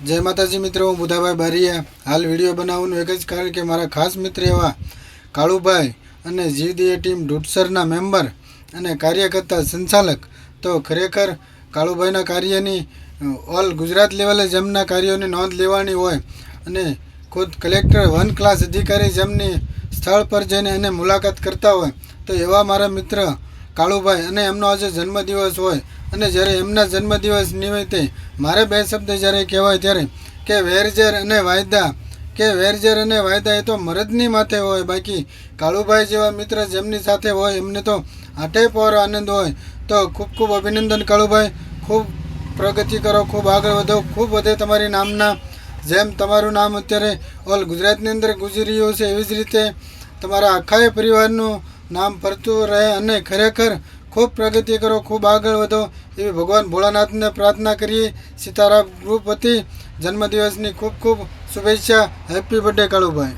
જય માતાજી મિત્રો, હું બુધાભાઈ બારીયા. હાલ વિડીયો બનાવવાનું એક જ કારણ કે મારા ખાસ મિત્ર એવા કાળુભાઈ અને જીવદીએ ટીમ ડૂટસરના મેમ્બર અને કાર્યકર્તા સંચાલક. તો ખરેખર કાળુભાઈના કાર્યની ઓલ ગુજરાત લેવલે જેમના કાર્યોની નોંધ લેવાની હોય અને ખુદ કલેક્ટર 1 ક્લાસ અધિકારી જેમની સ્થળ પર જઈને એને મુલાકાત કરતા હોય, તો એવા મારા મિત્ર કાળુભાઈ અને એમનો આજે જન્મદિવસ હોય અને જ્યારે એમના જન્મદિવસ નિમિત્તે મારે 2 શબ્દ જ્યારે કહેવાય ત્યારે કે વેરઝેર અને વાયદા એ તો મરદની માથે હોય. બાકી કાળુભાઈ જેવા મિત્ર જેમની સાથે હોય એમને તો આટે પર આનંદ હોય. તો ખૂબ ખૂબ અભિનંદન કાળુભાઈ, ખૂબ પ્રગતિ કરો, ખૂબ આગળ વધો, ખૂબ વધે તમારી નામના. જેમ તમારું નામ અત્યારે ઓલ ગુજરાતની અંદર ગુજરી રહ્યું છે એવી જ રીતે તમારા આખા પરિવારનું નામ ફરતું રહે અને ખરેખર ખૂબ પ્રગતિ કરો, ખૂબ આગળ વધો એવી ભગવાન ભોળાનાથને પ્રાર્થના કરીએ. સીતારામ ગ્રુપ વતી જન્મદિવસની ખૂબ ખૂબ શુભેચ્છા. Happy birthday Kalubhai.